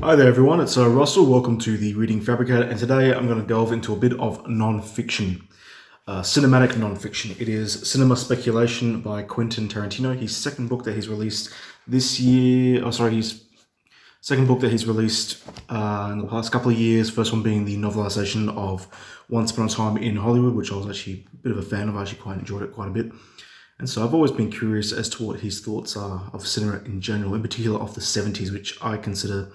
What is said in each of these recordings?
Hi there, everyone. It's Russell. Welcome to the Reading Fabricator, and today I'm going to delve into a bit of non-fiction, cinematic non-fiction. It is Cinema Speculation by Quentin Tarantino. His second book that he's released this year. His second book that he's released in the past couple of years. First one being the novelization of Once Upon a Time in Hollywood, which I was actually a bit of a fan of. I actually quite enjoyed it quite a bit. And so I've always been curious as to what his thoughts are of cinema in general, in particular of the 70s, which I consider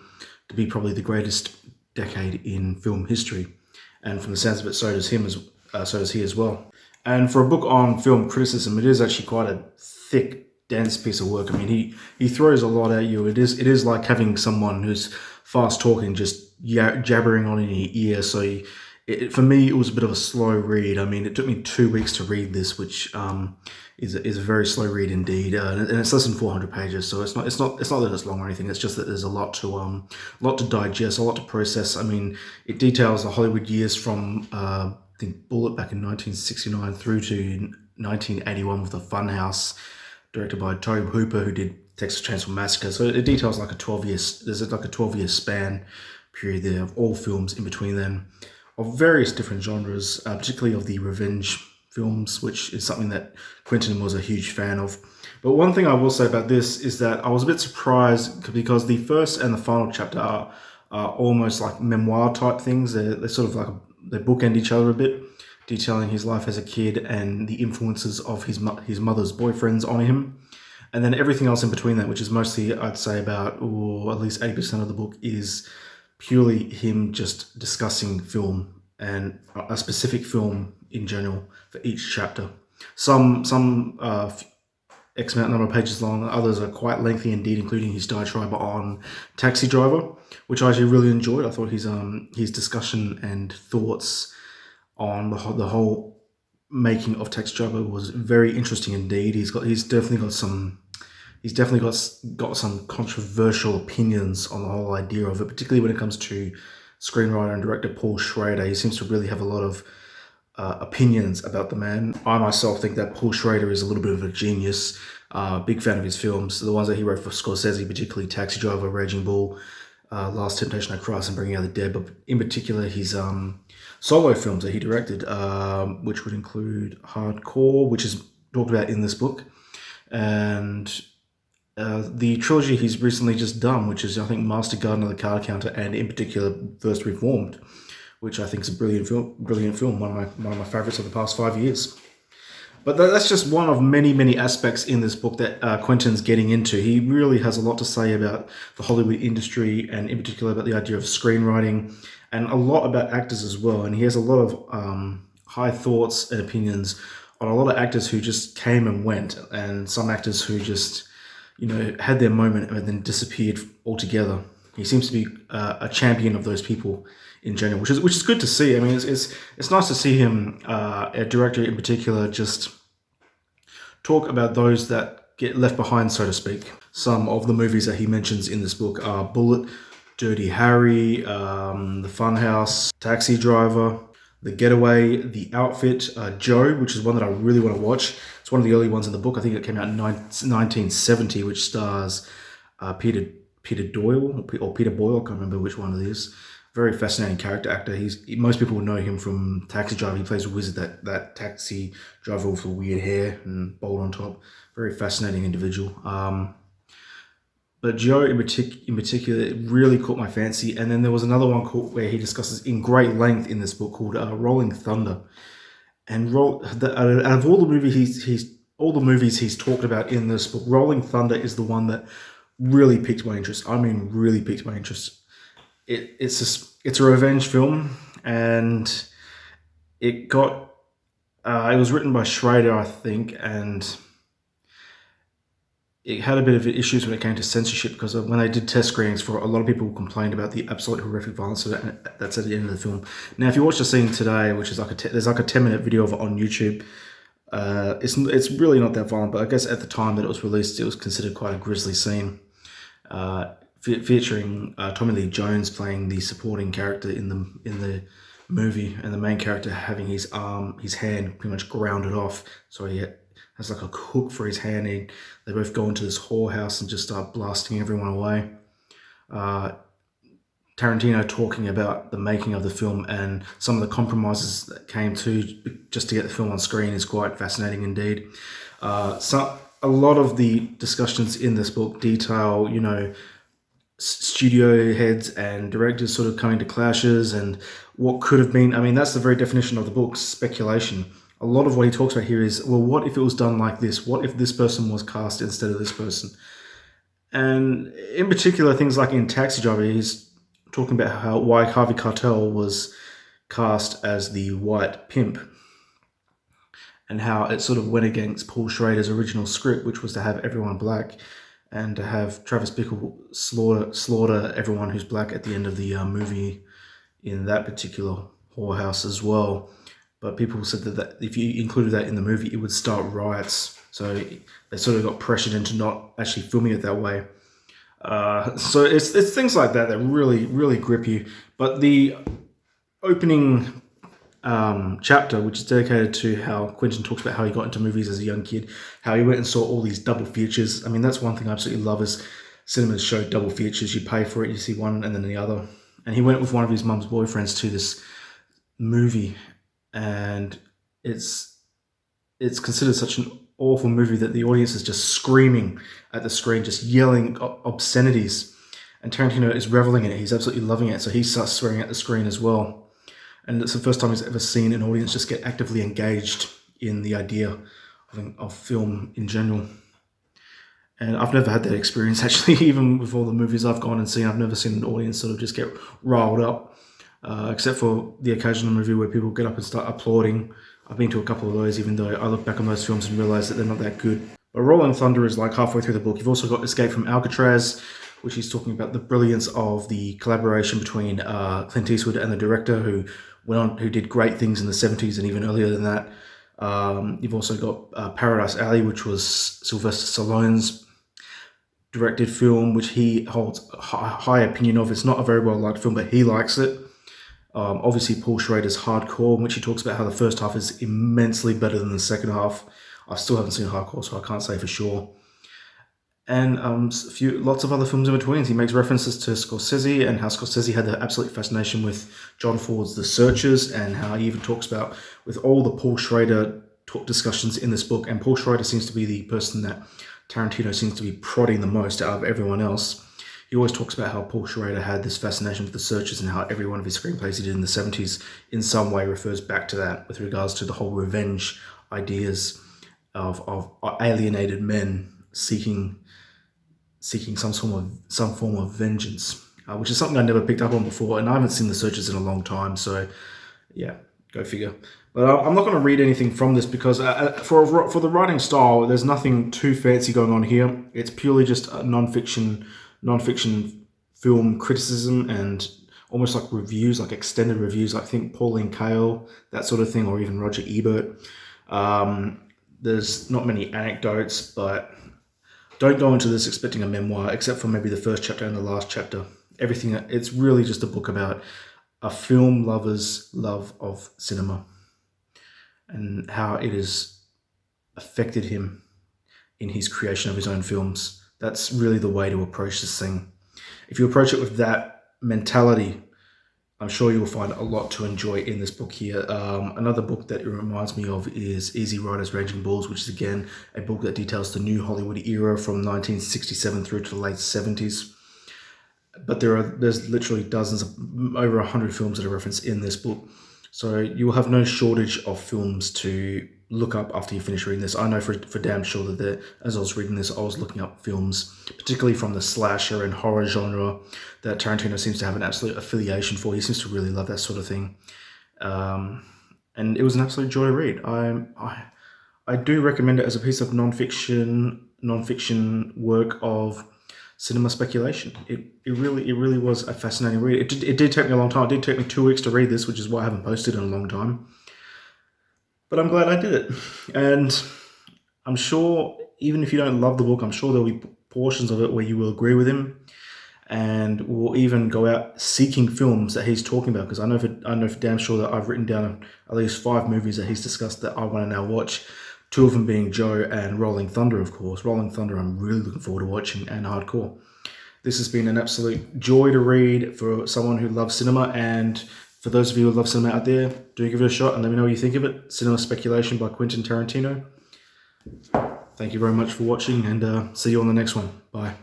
to be probably the greatest decade in film history. And from the sounds of it, so does he as well. And for a book on film criticism, it is actually quite a thick, dense piece of work. I mean, he throws a lot at you. It is like having someone who's fast talking, just jabbering on in your ear. So for me, it was a bit of a slow read. I mean, it took me 2 weeks to read this, which is a very slow read indeed, and it's less than 400 pages. So it's not that it's long or anything. It's just that there's a lot to digest, a lot to process. I mean, it details the Hollywood years from I think Bullet back in 1969 through to 1981 with the Funhouse, directed by Tobe Hooper, who did Texas Chainsaw Massacre. So it details like a 12-year span period there of all films in between then, of various different genres, particularly of the revenge films, which is something that Quentin was a huge fan of. But one thing I will say about this is that I was a bit surprised because the first and the final chapter are almost like memoir type things. They're sort of like they bookend each other a bit, detailing his life as a kid and the influences of his mother's boyfriends on him. And then everything else in between that, which is mostly, I'd say about, or at least 80% of the book, is purely him just discussing film and a specific film in general for each chapter. Some X amount number of pages long, others are quite lengthy indeed, including his diatribe on Taxi Driver, which I actually really enjoyed. I thought his discussion and thoughts on the whole making of Taxi Driver was very interesting indeed. He's definitely got some controversial opinions on the whole idea of it, particularly when it comes to screenwriter and director Paul Schrader. He seems to really have a lot of opinions about the man. I myself think that Paul Schrader is a little bit of a genius. Big fan of his films, the ones that he wrote for Scorsese, particularly Taxi Driver, Raging Bull, Last Temptation of Christ, and Bringing Out the Dead. But in particular, his solo films that he directed, which would include Hardcore, which is talked about in this book, and the trilogy he's recently just done, which is, I think, Master Gardener, The Card Counter, and in particular First Reformed, which I think is a brilliant film, one of my favorites of the past 5 years. But that's just one of many aspects in this book that Quentin's getting into. He really has a lot to say about the Hollywood industry, and in particular about the idea of screenwriting, and a lot about actors as well. And he has a lot of high thoughts and opinions on a lot of actors who just came and went, and some actors who just had their moment and then disappeared altogether. He seems to be a champion of those people in general, which is good to see. I mean, it's nice to see him, a director in particular, just talk about those that get left behind, so to speak. Some of the movies that he mentions in this book are Bullet, Dirty Harry, The Funhouse, Taxi Driver, The Getaway, The Outfit, Joe, which is one that I really want to watch. It's one of the early ones in the book. I think it came out in 1970, which stars Peter Doyle or Peter Boyle. I can't remember which one it is. Very fascinating character actor. Most people will know him from Taxi Driver. He plays a wizard, that taxi driver with the weird hair and bold on top. Very fascinating individual. But Joe in particular, it really caught my fancy. And then there was another one where he discusses in great length in this book called Rolling Thunder. And out of all the movies he's talked about in this book, Rolling Thunder is the one that really piqued my interest. I mean, really piqued my interest. It's a revenge film, and it was written by Schrader, I think, and it had a bit of issues when it came to censorship, because when they did test screenings for it, a lot of people complained about the absolute horrific violence of it, that's at the end of the film. Now, if you watch the scene today, which is there's like a 10-minute video of it on YouTube, it's really not that violent, but I guess at the time that it was released, it was considered quite a grisly scene, featuring Tommy Lee Jones playing the supporting character in the movie, and the main character having his hand pretty much grounded off, so he has like a hook for his hand. They both go into this whorehouse and just start blasting everyone away. Tarantino talking about the making of the film and some of the compromises that came to just to get the film on screen is quite fascinating indeed. A lot of the discussions in this book detail, studio heads and directors sort of coming to clashes and what could have been. I mean, that's the very definition of the book, speculation. A lot of what he talks about here is, well, what if it was done like this? What if this person was cast instead of this person? And in particular, things like in Taxi Driver, he's talking about why Harvey Keitel was cast as the white pimp and how it sort of went against Paul Schrader's original script, which was to have everyone black and to have Travis Bickle slaughter everyone who's black at the end of the movie in that particular whorehouse as well. But people said that if you included that in the movie, it would start riots. So they sort of got pressured into not actually filming it that way. So it's things like that that really, really grip you. But the opening chapter, which is dedicated to how Quentin talks about how he got into movies as a young kid, how he went and saw all these double features. I mean, that's one thing I absolutely love is cinemas show double features. You pay for it, you see one and then the other. And he went with one of his mum's boyfriends to this movie, and it's considered such an awful movie that the audience is just screaming at the screen, just yelling obscenities. And Tarantino is reveling in it. He's absolutely loving it. So he starts swearing at the screen as well. And it's the first time he's ever seen an audience just get actively engaged in the idea of film in general. And I've never had that experience, actually, even with all the movies I've gone and seen. I've never seen an audience sort of just get riled up, except for the occasional movie where people get up and start applauding. I've been to a couple of those, even though I look back on those films and realize that they're not that good. But Rolling Thunder is like halfway through the book. You've also got Escape from Alcatraz, which is talking about the brilliance of the collaboration between Clint Eastwood and the director, who did great things in the 70s and even earlier than that. You've also got Paradise Alley, which was Sylvester Stallone's directed film, which he holds a high opinion of. It's not a very well liked film, but he likes it. Obviously, Paul Schrader's Hardcore, in which he talks about how the first half is immensely better than the second half. I still haven't seen Hardcore, so I can't say for sure. And lots of other films in between. He makes references to Scorsese and how Scorsese had the absolute fascination with John Ford's The Searchers, and how he even talks about with all the Paul Schrader discussions in this book. And Paul Schrader seems to be the person that Tarantino seems to be prodding the most out of everyone else. He always talks about how Paul Schrader had this fascination with The Searchers and how every one of his screenplays he did in the 70s in some way refers back to that with regards to the whole revenge ideas of alienated men seeking some form of vengeance, which is something I never picked up on before, and I haven't seen The Searchers in a long time, so yeah, go figure. But I'm not going to read anything from this because for the writing style, there's nothing too fancy going on here. It's purely just a non-fiction film criticism and almost like reviews, like extended reviews, like think Pauline Kael, that sort of thing, or even Roger Ebert. There's not many anecdotes, but don't go into this expecting a memoir, except for maybe the first chapter and the last chapter. Everything, it's really just a book about a film lover's love of cinema and how it has affected him in his creation of his own films. That's really the way to approach this thing. If you approach it with that mentality, I'm sure you'll find a lot to enjoy in this book here. Another book that it reminds me of is Easy Riders, Raging Bulls, which is again a book that details the new Hollywood era from 1967 through to the late 70s. But there's literally dozens of over 100 films that are referenced in this book. So you will have no shortage of films to look up after you finish reading this. I know for damn sure that as I was reading this, I was looking up films, particularly from the slasher and horror genre, that Tarantino seems to have an absolute affiliation for. He seems to really love that sort of thing. And it was an absolute joy to read. I do recommend it as a piece of non-fiction work of cinema speculation. It really was a fascinating read. It did take me a long time. It did take me 2 weeks to read this, which is why I haven't posted in a long time. But I'm glad I did it. And I'm sure, even if you don't love the book, I'm sure there'll be portions of it where you will agree with him and will even go out seeking films that he's talking about. Because I know for damn sure that I've written down at least 5 movies that he's discussed that I want to now watch. 2 of them being Joe and Rolling Thunder, of course. Rolling Thunder I'm really looking forward to watching, and Hardcore. This has been an absolute joy to read for someone who loves cinema, and for those of you who love cinema out there, do give it a shot and let me know what you think of it. Cinema Speculation by Quentin Tarantino. Thank you very much for watching, and see you on the next one. Bye.